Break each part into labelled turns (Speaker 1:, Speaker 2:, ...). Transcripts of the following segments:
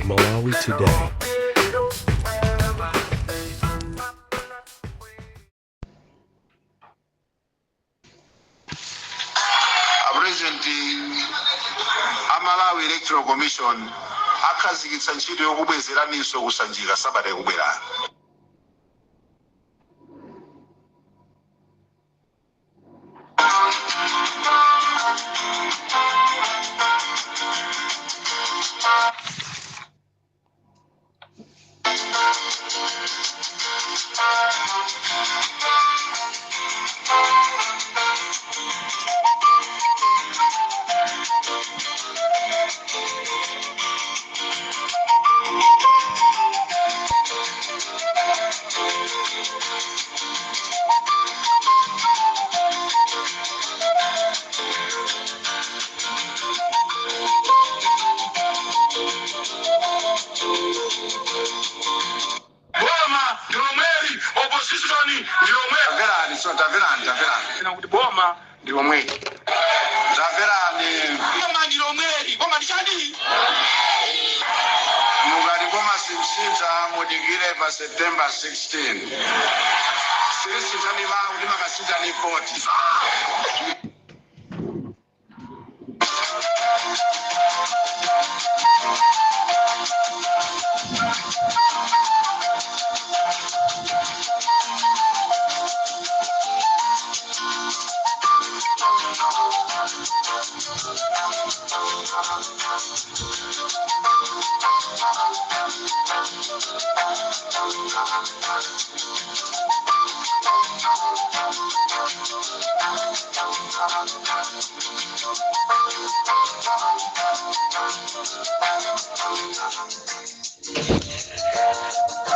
Speaker 1: Malawi Today.
Speaker 2: President Malawi Electoral Commission akhazikitsa ntchito yokubwezeraniso kusanjika sabata yakubwera. Boma ndilo mweli. Zaverani. Boma ndilo mweli. Boma ndishani. Mugari boma simsinza mudigire pa September 16. Sisi tani ba ulima kasita ni 40.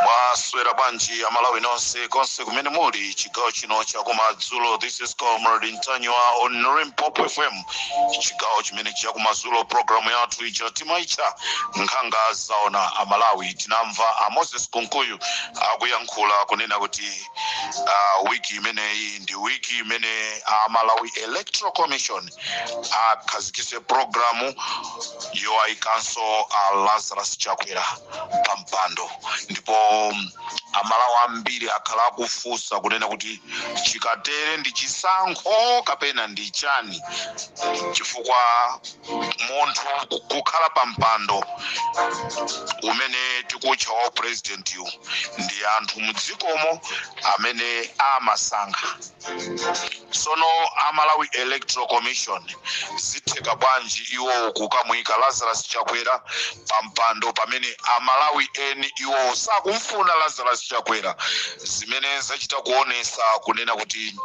Speaker 2: Mwaswera banji Amalawi nonse konse kumene muli chigawo chino cha kumadzulo. This is Comrade Ntanywa on Limpopo FM. Chigawo chimene cha kumadzulo programu yathu ija timaicha nkhanga zaona Amalawi. Tinamva Moses Kunkuyu akuyankhula kunena kuti wiki imeneyi ndi wiki imene Malawi Electoral Commission akhazikitse programu yowayikanso Lazarus Chakwera pampando. Ndipo Amalawi ambiri akhala akufunsa kunena kuti chikatere ndi chisankho kapena ndi chani, chifukwa munthu kukhala pampando umene tikutcha wa president yu ndi anthu mudzikomo amene amasankha. Sono Malawi Electoral Commission zitheka bwanji iwo kukamuyika Lazarus Chakwera pampando pamene Amalawi eni iwo sakumfuna Lazarus Chakwera, zimene zachita kuonesa kunena kuti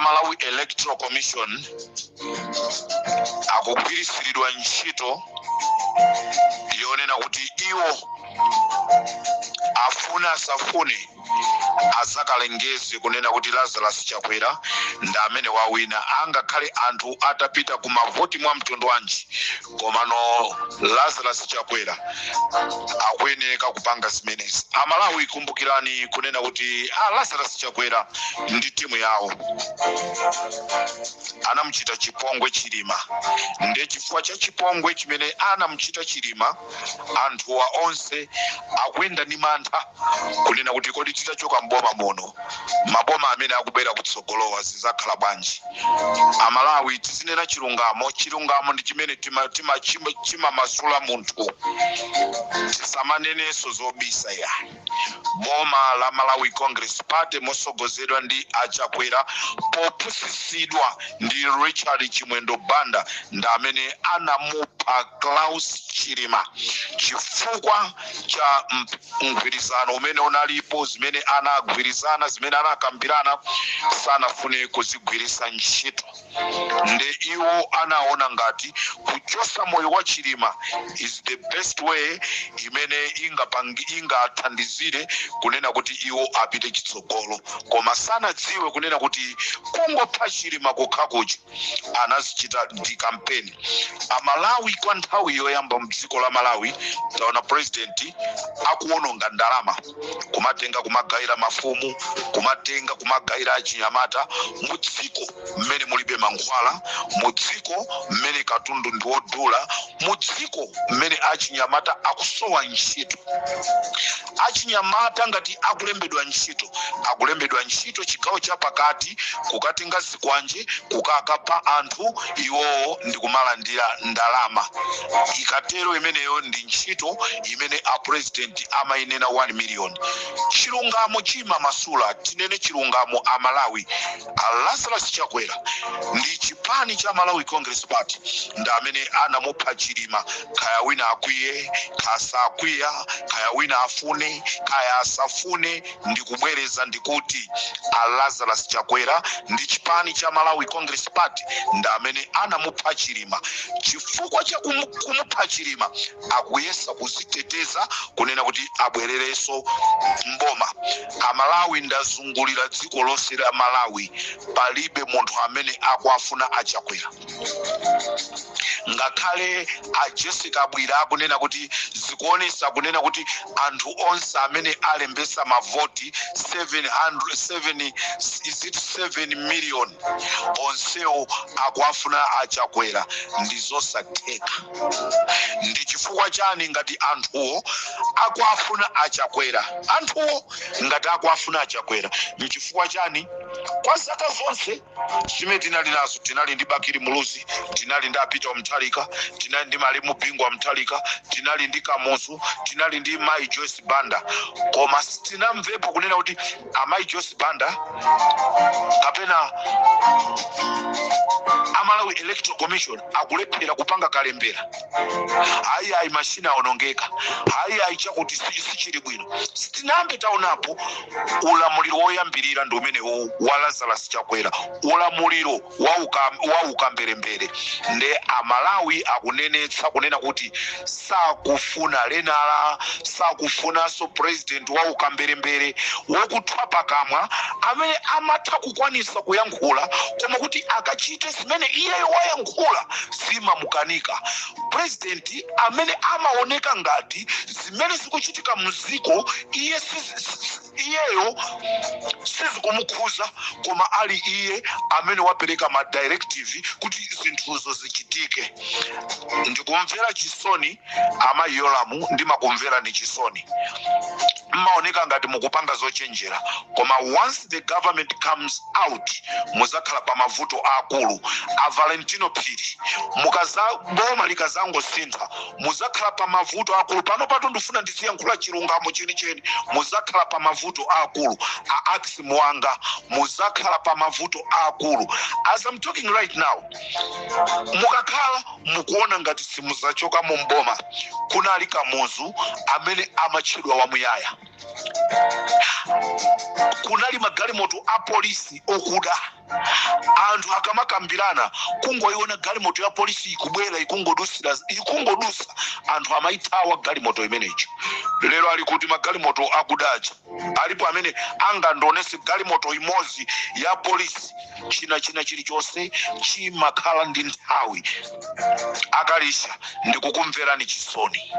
Speaker 2: Malawi Electoral Commission akugwirisiridwa ntchito yonena kuti iwo afuna asafune azakalengeze kunena kuti Lazarus Chakwera ndi amene wawina, angakhale anthu atapita kumavoti mwa mtundu wanji, komano Lazarus Chakwera akuyeneka kupanga zimenezi. Amalawi kumbukirani kunena kuti Lazarus Chakwera ndi timu yawo anamuchita chipongwe Chilima, ndi chifukwa cha chipongwe chimene anamuchita Chilima anthuwa onse akuyenda ndi mantha kunena kuti kodi titachoka mboma muno maboma amene akubwera kutsogolowa zizakhala bwanji. Amalawi tizinena chilungamo ndi chimene chimamasula munthu, tisamanenenso zobisa ya. Boma la Malawi Congress Party mosogozedwa ndi Chakwera popusisidwa ndi Richard Chimwendo Banda ndi amene anamupha Klaus Chilima chifukwa cha mgwirizano umene unalipo, zimene anagwirizana, zimene anakambirana sanafune kuzigwirisa ntchito. Ndi iwo anaona ngati kuchosa moyo wa Chilima is the best way imene ingathandizire kunena kuti iwo apite chitsogolo, koma sanadziwe kunena kuti kungopha Chilima kukhakuchi anazichita ndi kampeni. Amalawi kwa nthawi yoyamba mdziko la Malawi taona president akuononga ndalama, kumatenga kumagaira mafumu, kumatenga kumagaira achinyamata, mudziko mmene mulibe mankhwala, mudziko mmene katundu ndi wodula, mudziko mmene achinyamata akusowa ntchito. Achinyamata ngati akulembedwa ntchito chigawo chapakati kukatenga zikwanje kukakapa anthu, iwowo ndi kumalandira ndalama. Ikatero imeneyo ndi ntchito imene a president amainena 1 million. Chilungamo chima masula, tinene chilungamo a Malawi. Lazarus Chakwera ndi chipani cha Malawi Congress Party ndi amene anamupha Chilima, kaya wina akwiye, kasakwiya, kaya wina afune, kaya asafune, ndi kubwereza ndikuti a Lazarus Chakwera ndi chipani cha Malawi Congress Party ndi amene anamupha Chilima. Chifukwa cha kumupha Chilima akuyesa kuziteteza kunena kuti abwerereso mboma. Amalawi ndazungulira dziko lonse la Malawi, palibe munthu amene akuafuna Achakwera. Ngakhale a Jessica Bwira akunena kuti zikuonesa kunena kuti anthu onse amene alembesa mavoti 7 million onsewo akuafuna Achakwera, ndi zosatheka. Ndi chifukwa chani ngati anthuwo akuafuna Achakwera? Anthuwo ngati akuafuna Achakwera nchifukwa chani? Kwa zaka zonse zimene tinali nazo, tinali ndi Bakiri Muluzi, tinali ndi Peter Mutharika, tinali ndi Malemu Bingwa Mutharika, tinali ndi Kamuzu, tinali ndi Mai Joyce Banda, koma sitinamvepo kunena kuti Mai Joyce Banda kapena Malawi Electoral Commission akulephera kupanga kalembera. Ayi mashina aonongeka, ayi chakuti sichili bwino. Sitinambe taonapo ulamuliro woyambirira ndi umene wa Lazarus Chakwera, ulamuliro wa ukamberembere. Nde Amalawi akunenetsa kunena kuti sakufuna Lenala, sakufuna so president wa ukamberembere wokuthwa pakamwa amene amatha kukwanisa kuyankhula, koma kuti akachite zimene iyeyo wayankhula zimamukanika. President amene amaoneka ngati zimene zikuchitika muziko iyeyo sizikumukhuza, koma ali iye amene wapereka ma directive kuti zinthuzo zichitike. Ndikumvera chisoni Amayi Yolamu, ndimakumvera ni chisoni. Mmaoneka ngati mukupanga zochenjera, koma once the government comes out muzakhala pa mavuto akulu. A Valentino Phiri boma likazangosintha muzakhala pa mavuto akulu. Pano pato ndifuna ndiziyankhula chilungamo chenicheni, muzakhala pa mavuto akulu. A Ax Mwanga muzakhala pa mavuto akulu. As I'm talking right now, mukakhala mukuona ngati simuzachoka mu mboma, kunali Kamuzu amene amachedwa wamuyaya, kunali magalimoto a polisi okuda. Anthu akamakambirana kungoiona galimoto ya polisi ikubwera ikungodusa anthu amaithawa galimoto imeneyo. Lero ali kuti magalimoto akudaja, alipo amene angandonese galimoto imozi ya polisi china chilichonse chimakhala ndi nthawi. Akalisha ndikukumverani chisoni.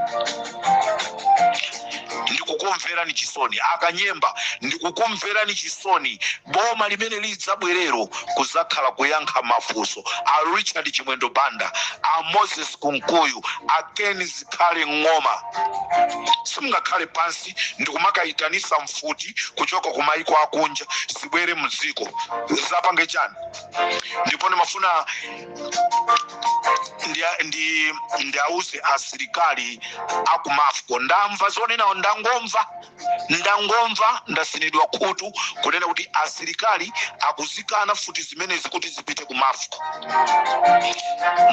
Speaker 2: Akanyemba ndikukumverani chisoni. Boma limene lidzabwerero kuzakhala kuyankha mafunso a Richard Chimwendo Banda, a Moses Kunkuyu, a Ken Zikhale Ng'oma. Simungakhale pansi ndikumakayitanisa mfuti kuchoka kumaiko akunja sibwere muziko zapange chani. Ndipo ndimafuna ndiauze asilikali akumafuko, ndamva zonena, ndangomva ndasinidwa khutu kunena kuti asilikali akuzikana futi zimenezi kuti zipite kumafuko.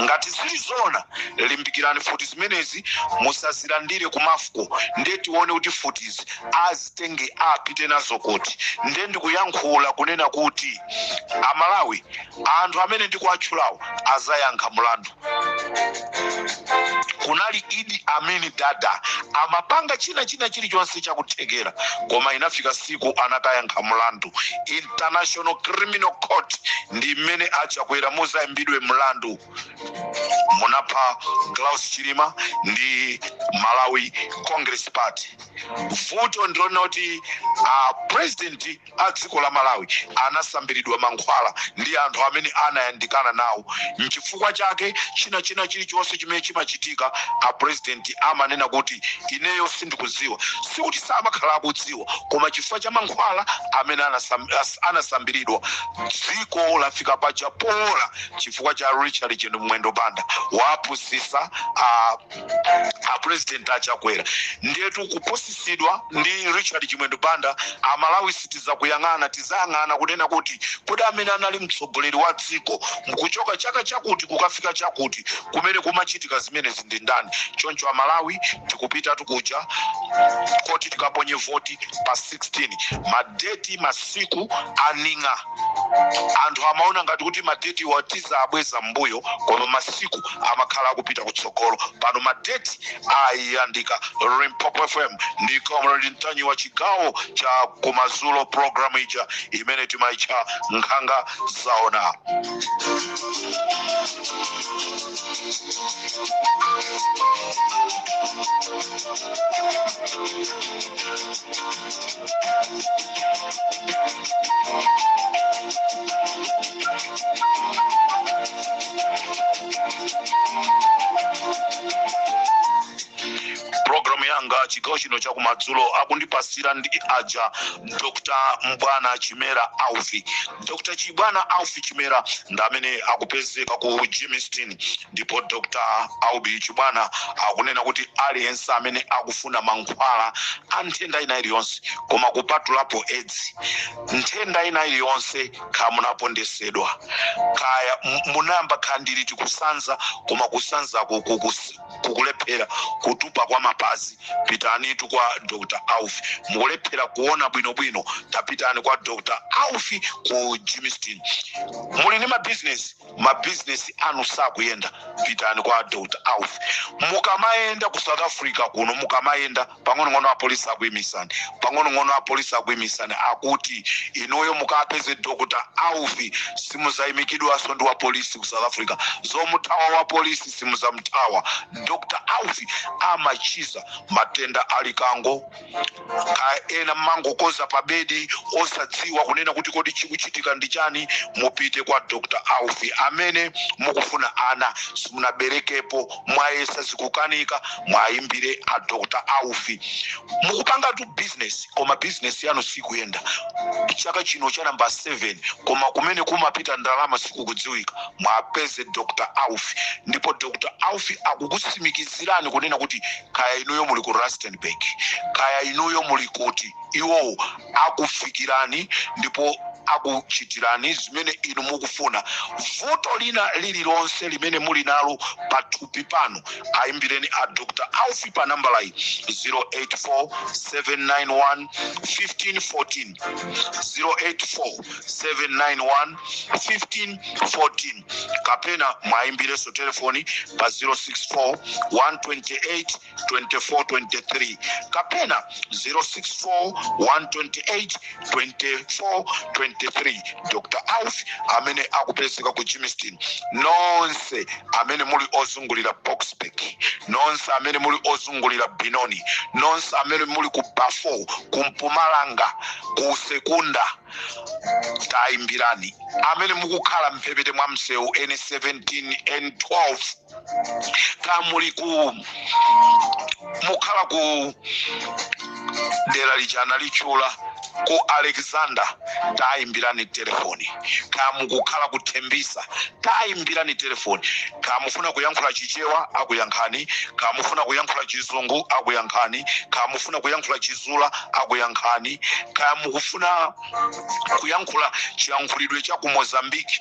Speaker 2: Ngati zili zona limbikirani futi zimenezi musazilandire kumafuko, ndiye tione kuti futizi azitenge apite nazo kuti. Ndiye ndikuyankhula kunena kuti Amalawi anthu amene ndikuatchulawo azayankha mulandu. Kunali Ali Idi Amin Dada amapanga china chilichonse chakuthekera koma inafika siku anakayankha mlandu. International Criminal Court ndi mmene achakwera muzayimbidwe mlandu. Munapha Klaus Chilima ndi Malawi Congress Party. Vuto ndiloti president a dziko la Malawi anasambiridwa mankhwala ndi anthu amene anayandikana nawo. Nchifukwa chake china chilichonse chimene chimachitika a president amanena kuti ineyo sindikudziwa. Sikuti samakhala akudziwa koma chifukwa cha mankhwala amene anasambiridwa dziko lafika paja pola chifukwa cha Richard Chendo Mwendo Banda wapusisa a president achakwera. Ndetu kuposisidwa ndi Richard Chimwendo Banda Amalawi sitiza kuyang'ana tizayang'ana kunena kuti kodi amene anali mtsogoleri wa dziko mkuchoka chaka chakuti kukafika chakuti kumene kumachitika zimene zindi ndani. Choncho Amalawi tikupita tukuja koti tikaponye voti pa 16 madeti masiku aninga. Anthu amaona ngati kuti madeti watiza abweza mbuyo koma masiku amakhala akupita kutsogolo. Pano madeti ayandika Limpopo FM ndi Comrade Ntanyi wa chigawo cha Kumazulo program ija imene timaicha Nkhanga Zaona. Program yanga chigawo chino cha Kumadzulo akundipasira ndi aja Dr. Mbwana Chimera Aufi. Dr. Chibwana Aufi Chimera ndamene akupezeka ku Jamestown ndipo Dr. Aubi Chibwana akunena kuti aliyense amene akufuna mankhwala anthenda ina iliyonse koma kupatulapo AIDS. Nthenda ina iliyonse kamunapondesedwa kaya munamba khandiri tikusanza koma kusanza kukulephera kutupa kwa mapazi pitani tu kwa Dr. Aufi. Mukulephera kuona bwino tapitani kwa Dr. Aufi ku Jamestown. Muli ni mabusiness anu sakuyenda pitani kwa Dr. Aufi. Mukamaenda ku South Africa kuno mukamaenda pang'ono apolisi akuyimisani. Pang'ono apolisi akuyimisani akuti inoyo mukapeze Dr. Aufi simuzayimikidwa sondi wa polisi ku South Africa. Zomutawa wa polisi simuzamutawa. Dr. Aufi amachiza matenda alikango ena mango koza pabedi osadziwa kunena kuti kodi chikuchitika ndichani. Mupite kwa Dr. Aufi amene mukufuna ana simunaberekepo mwayesa zikukanika mwayimbire a Dr. Aufi. Mukupanga tu business koma business yanu sikuyenda. Chaka chino cha namba 7 koma kumene kumapita ndalama sikukudziwika mwapeze Dr. Aufi. Ndipo Dr. Aufi akukusimikizirani kunena kuti kaya inuyo muli ku Rustenburg kaya inuyo muli kuti iwo akufikirani ndipo akuchitirani zimene inu mukufuna. Voto lina lililonse limene muli nalo pathupi pano ayimbireni a Dr. Aufi pa namba lai 084-791-1514 084-791-1514 kapena mwayimbireso telefoni pa 064-128-2423 kapena 064-128-2423. Dr. Aufi amene akupezeka ku Jamestown. Nonse amene muli ozungulira Boxburg, nonse amene muli ozungulira Binoni, nonse amene muli ku Bafo, ku Mpumalanga, ku Sekunda taimbirani. Amene mukukhala mphepete mwa msewu N17 N12 kamuli ku mukhala ku dera lijana lichula ku Alexander taimbirani telefoni. Kamukukhala kutembisa taimbirani telefoni. Kamufuna kuyankhula Chichewa akuyankhani, kamufuna kuyankhula Chizungu akuyankhani, kamufuna kuyankhula Chizula akuyankhani, kamufuna kuyankhula chiyankhulidwe cha ku Mozambique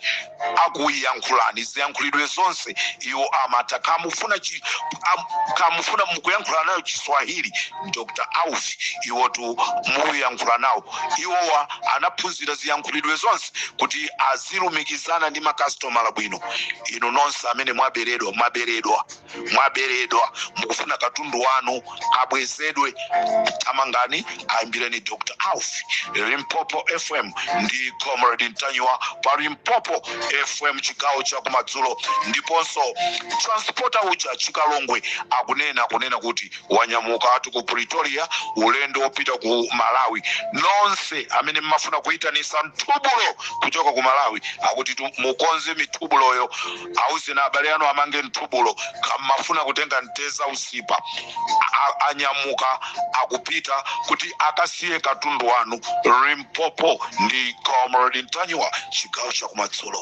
Speaker 2: akuyankhulani. Ziyankhulidwe zonse iwo amata. Kamufuna mukuyankhula nayo Chiswahili Dr. Aufi iwo tu muyankhula nawo. Iwo anaphunzira ziyankhulidwe zonse kuti azilumikizana ndi makastomala bwino. Ino nonse amene mwaberedwa mwaberedwa mukufuna katundu wanu abwezedwe, tamangani aimbireni Dr. Alfie. Limpopo FM ndi Comrade Ntanywa pa Limpopo FM chigawo cha kumadzulo. Ndiponso transporter uja Chikalongwe akunena kuti wanyamuka atu ku Pretoria ulendo opita ku Malawi. Nonse amene mmafuna kuyitanisa mtubulo kuchoka ku Malawi akuti mukonze mitubuloyo, auze na abale anu amange mtubulo kamafuna kutenga nteza usipa anyamuka akupita kuti akasiye katundu wanu. Limpopo ndi Comrade Ntanywa chigawo cha kumadzulo.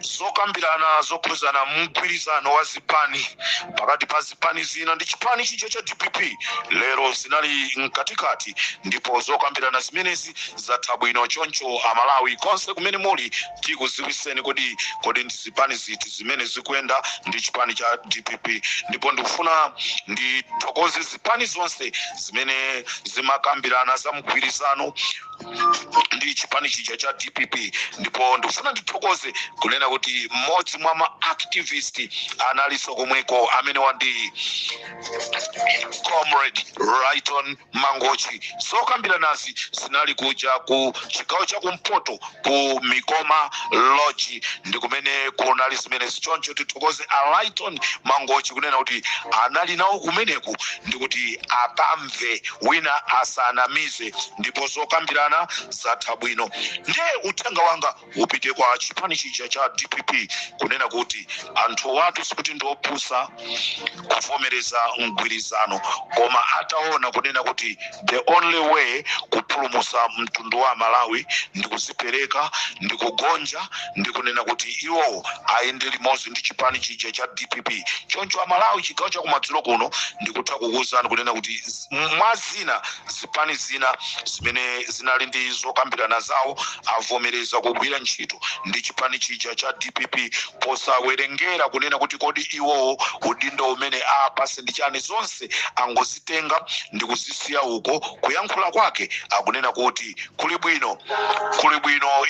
Speaker 2: Zokambirana zokhuzana mgwirizano wa zipani pakati pa zipani zina ndi chipani chicho cha DPP lero zinali mkatikati, ndipo zokambirana zimenezi zatha bwino choncho Amalawi konse kumene muli tikuziwiseni kodi ndi zipani ziti zimene zikuyenda ndi chipani cha DPP. Ndipo ndikufuna ndithokoze zipani zonse zimene zimakambirana za mgwirizano ndi chipani chija cha DPP. Ndipo ndikufuna ndithokoze kunena kuti mmodzi mwa ma-activist analiso komweko amene wandi Comrade Rayton Mangochi. Zokambiranazi zinali kuja ku chigawo cha kumpoto ku Mikoma Lodge, ndi kumene kunali zimene zichoncho tithokoze Rayton Mangochi kunena kuti anali nawo kumeneku ndi kuti akamve wina asanamize, ndipo zokambirana zatha bwino. Ndiye uthenga wanga upite kwa chipani chija cha DPP kunena kuti anthu watu sikuti ndiopusa kuvomereza mgwirizano, koma ataona kunena kuti the only way kupulumusa mtundu wa Malawi ndi kuzipereka, ndi kugonja, ndi kunena kuti iwo aende limodzi ndi chipani chija cha DPP. Choncho Amalawi chigawo cha kumadzulo kuno ndikutha kukuwuzani kunena kuti mwazina zipani zina zimene zinali ndi zokambirana zawo avomereza kugwira ntchito ndi chipani chija cha DPP posawerengera kunena kuti kodi iwo udindo umene apase ndi chani, zonse angozitenga ndi kuzisiya uko. Kuyankhula kwake akunena kuti kuli bwino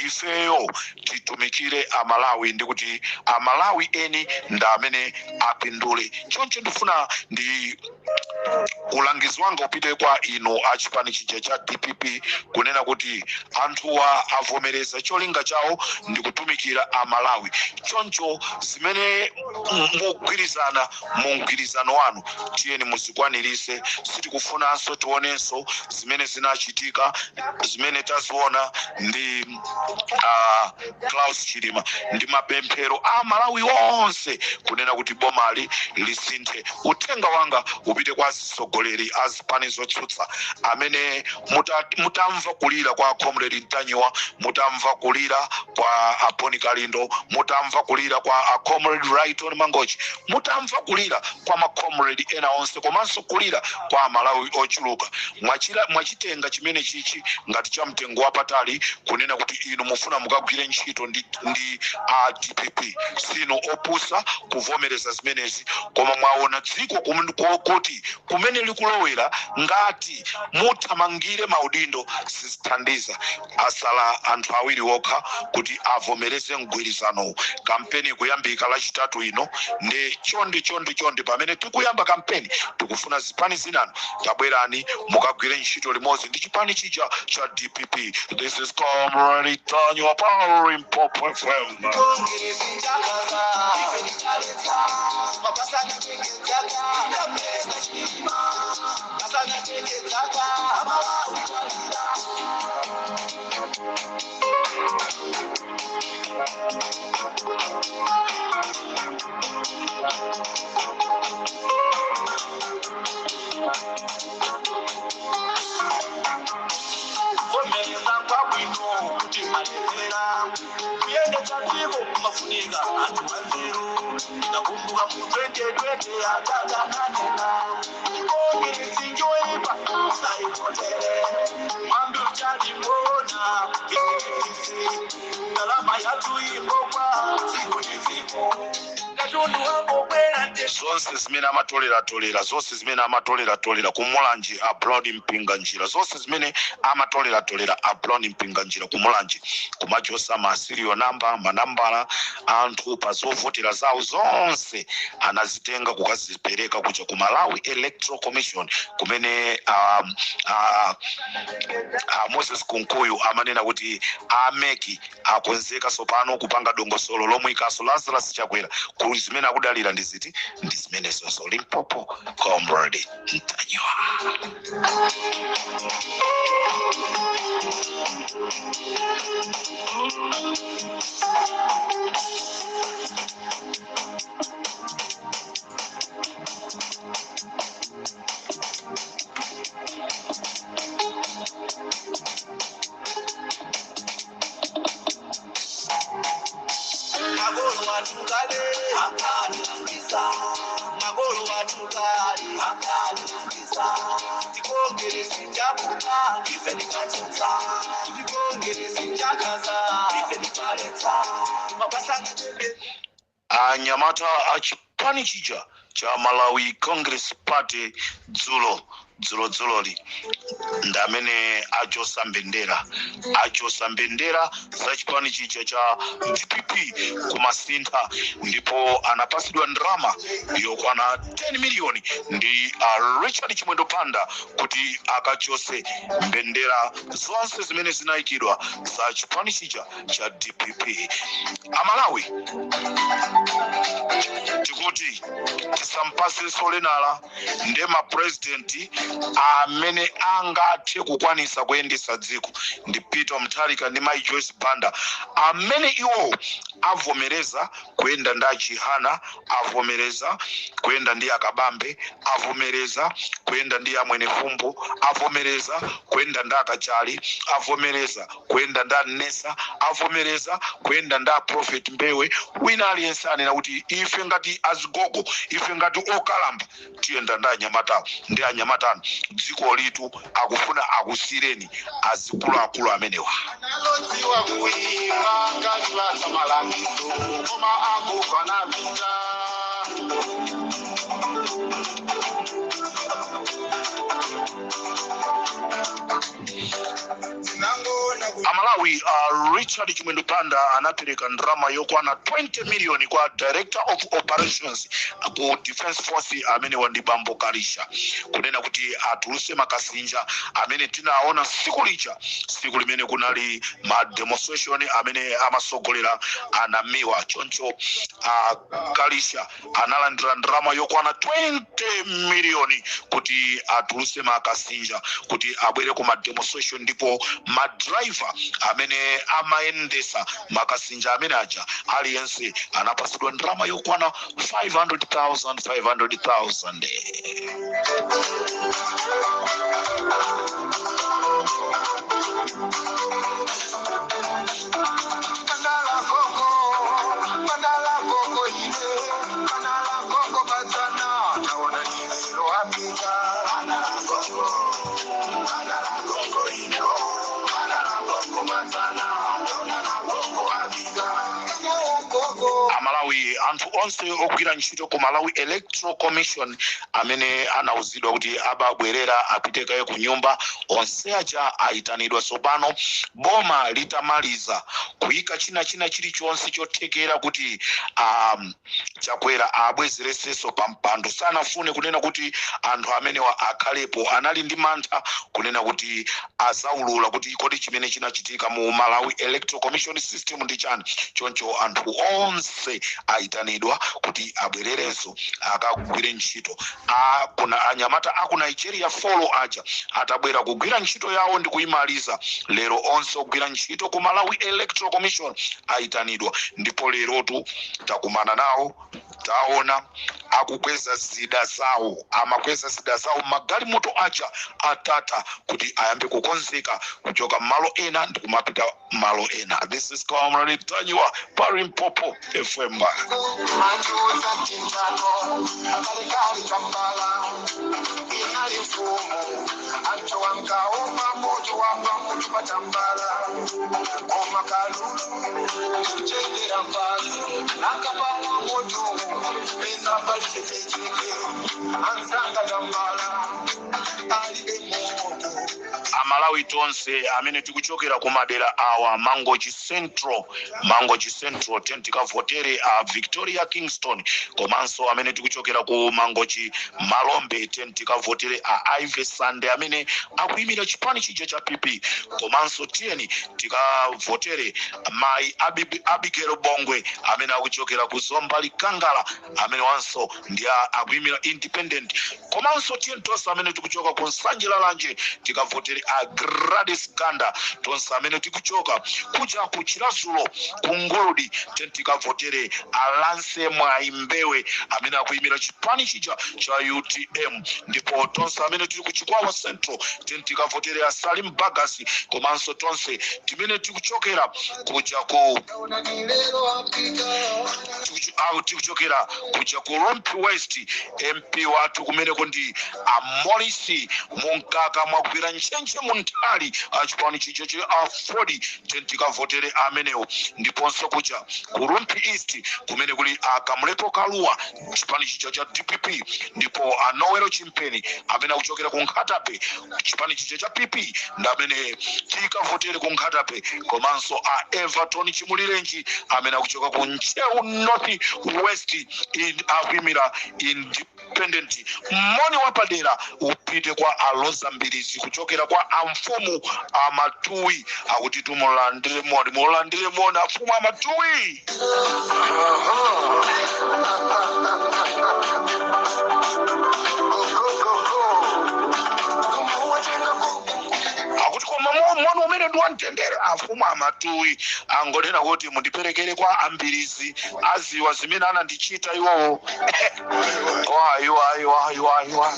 Speaker 2: ifeyo titumikire Amalawi ndi kuti Amalawi eni nda amene apindule. Choncho ndifuna ndi ulangizi wanga upite kwa ino achipani chija cha DPP kunena kuti anthuwa avomereza cholinga chawo ndi kutumikira Amalawi. Choncho zimene mugwirizana mu mgwirizano wanu tiyeni muzikwanirise. Sitikufunanso tionenso zimene zinachitika, zimene taziona ndi Klaus Chilima ndi mapemphero a Malawi onse kunena kuti bomali lisinthe. Uthenga wanga upite kwa zisogoleri azipani zotsutsa amene mutamva kulira kwa Comrade Ntanywa, mutamva kulira kwa Aponi Kalindo, mutamva kulira kwa Comrade Rayton Mangochi, mutamva kulira kwa makomrade ena onse, komanso kulira kwa Malawi ochuluka. Mwachitenga chimene chichi ngati cha mtengo wapatali kunena kuti ino mufuna mukagwire ntchito ndi DPP. Sino opusa kuvomereza zimenezi, koma mwaona dziko kuti kumene likulowera ngati muthamangire maudindo sizithandiza. Asala anthu awiri okha kuti avomereze mgwirizano. Kampeni kuyambika lachitatu ino ndi chonde pamene tikuyamba kampeni tikufuna zipani zinanu tabwerani mukagwire ntchito limodzi ndi chipani chija cha DPP. This is Comrade Ntanywa pa Limpopo FM.
Speaker 1: Don't
Speaker 2: zonse zimene amatolera zonse zimene amatolera kumulanji abroad mpinga njira zonse zimene amatolera abroad mpinga njira kumulanji kumachosa masiriyo namba manambala anthu pa zovotera zawo zonse anazitenga kukazipereka kuja ku Malawi Electoral Commission kumene Moses Kunkuyu amanena kuti ameki akonzeka sopano kupanga dongosolo lomwe ikaso Lazarus Chakwera ku zimene akudalira ndi ziti ndi zimene zonso Limpopo Comrade Ntanyiwa. Anyamata achipani chija cha Malawi Congress Party dzuloli ndamene achosa mbendera za chipani chicha cha DPP kumasintha ndipo anapasidwa ndrama yokwana 10 miliyoni ndi Richard Chimwendo Panda kuti akachose mbendera zonse zimene zinayikidwa za chipani chicha cha DPP. Amalawi tikuti tisampase solenala ndema president amene angathe kukwanisa kuyendesa dziko ndi Peter Mutharika ndi Mai Joyce Banda amene iwo avomereza kuyenda ndi Chihana, avomereza kuyenda ndi Akabambe, avomereza kuyenda ndi Amwene Fumbo, avomereza kuyenda ndi Akachali, avomereza kuyenda ndi Nesa, avomereza kuyenda ndi Prophet Mbewe. Wina aliyense anena kuti ife ngati azigogo, ife ngati okalamba tiyenda ndi anyamata ndi anyamatano dziko litu akufuna akusireni azikulu amenewa. Amalawi Richard Chimwendo Panda anapereka ndrama yokwana 20 miliyoni kwa Director of Operations ku Defense Force amene wandi Bambo Karisha kunena kuti atuluse makasinja amene tinaona siku limene kunali ma demonstration amene amasogolera anamiwa choncho Karisha analandira ndrama yokwana 20 miliyoni kuti atuluse makasinja kuti abwere ku ma demonstration ndipo ma driver amene amaendesa makasinja amene aja aliyense anapasidwa ndrama yokwana 500,000. Amalawi anthu onse ogwira ntchito ku Malawi Electoral Commission amene anauzidwa kuti ababwerera apitekaye ku nyumba onse aja aitanidwa sopano boma litamaliza kuyika china chilichonse chothekera kuti Chakwera abwezereseso pampando sanafune kunena kuti anthu amene akhalepo anali ndi mantha kunena kuti azaulula kuti kodi chimene chinachitika mu Malawi Electoral Commission system ndi chani choncho anthu onse aitanidwa kuti abwererenso akagwire ntchito. Kuna anyamata aku Nigeria follow aja atabwera kugwira ntchito yawo ndi kuyimaliza lero onse ogwira ntchito ku Malawi Electoral Commission aitanidwa ndipo lerotu takumana nawo taona akukweza zida zawo amakweza zida zawo magalimoto aja atata kuti ayambe kukonzeka kuchoka malo ena ndi kumapita malo ena. This is Comrade Ntanyiwa pa Limpopo FM. Ancho wanga uma mojo wanga Amalawi tonse amene tikuchokera ku madera awa Mangochi Central tentika votere a Victoria Kingston, komanso amene tikuchokera ku Mangochi Malombe tentika votere a Ive Sande amene akuyimira chipani chija cha PP, komanso tieni tika votere mai Abigail Bongwe amene akuchokera ku Zombali Kangala amene wanso ndi akuyimira independent, komanso tieni tonse amene tikuchoka ku Nsanje Lalanje tika votere a Gladys Ganda, tonse amene tikuchoka kuja ku Chilazulo ku Ngolodi tentika votere Alance Mwaimbewe amene akuyimira chipani chija cha UTM, ndipo tonse amene tili ku Chikwawa Central tentika votere a Salim Bagasi, komanso tonse timene tikuchokera kuja ku tikuchokera kuja ku Rumpi West MP watu kumene kundi Morris Munkaka mwagwira nchenche muntali chipani chija cha Ford tentika votere amenewo, ndiponso kuja ku Rumpi East kumene kuli Kamulepo Kalua chipani chija cha DPP, ndipo Noelo Chimpeni amene akuchokera ku Nkhatape chipani chija cha PP ndamene tika votere ku Nkhatape, komanso Everton Chimulirenji amene akuchoka ku Nchewu North West akuyimira independent. Moni wapadera upite kwa Aloza Mbirizi kuchokera kwa Amfumu Amatui akuti tumulandire moni Amfumu Amatui. Akuti koma moni umene ndiwantendera Amfumu Amatui angonena kuti mundiperekere kwa Ambirizi aziwa zimene anandichita iwowo. Aiwa.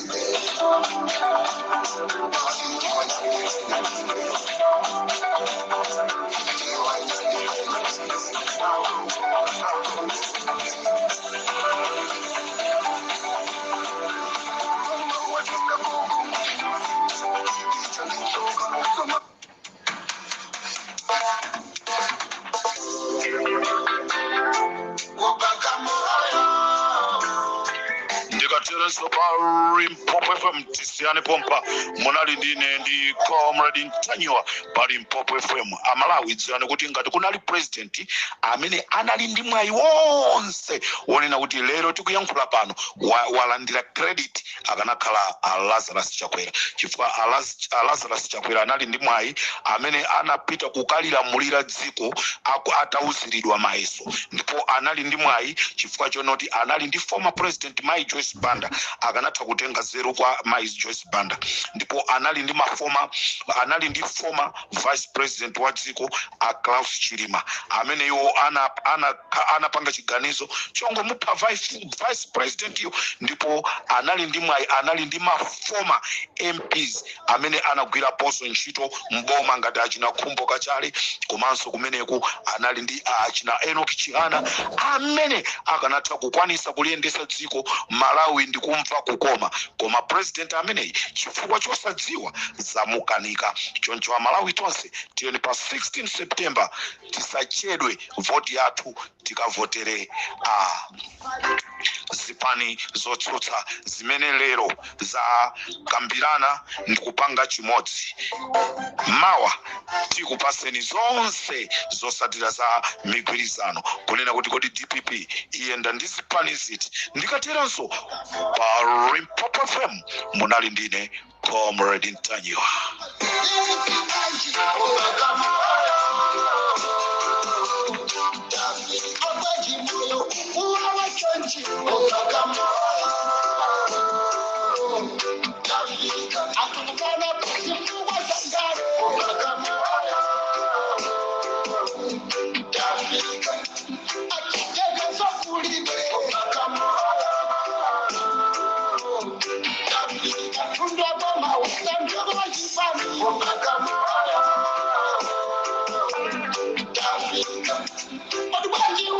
Speaker 2: Ndikaterenso pa Limpopo FM tisiyane pompa munali ndine ndi Comrade Ntanywa pa Limpopo FM. Amalawi dziwani kuti ngati kunali president amene anali ndi mwayi wonse wonena kuti lero tikuyankhula pano walandira credit akanakhala Lazarus Chakwera, chifukwa Lazarus Chakwera anali ndi mwayi amene anapita kukalamulira dziko atauziridwa mayeso, ndipo anali ndi mwayi chifukwa chonoti anali ndi former president Mai Joyce Banda akanatha kutenga zero kwa Mai Joyce Banda, ndipo anali ndi former vice president wa dziko Klaus Chilima amene iwo anapanga chiganizo chongomupha vice president iyo, ndipo anali ndi former MPs amene anagwira poso ntchito mboma ngati achina Khumbo Kachali, komanso kumeneku anali ndi achina Enoch Chihana amene akanatha kukwanisa kuliyendesa dziko Malawi ndi kumva kukoma, koma president ameneyi chifukwa chosadziwa zamukanika. Choncho Malawi tonse tiyeni pa 16 September tisachedwe voti yathu tikavotere zipani zotsutsa zimene lero za kambirana ndi kupanga chimodzi. Mawa tikupaseni zonse zosatira za migwirizano kunena kuti kodi DPP iyenda ndi zipani ziti. Ndikateranso pa Limpopo FM munali ndine Comrade Ntanywa. But when you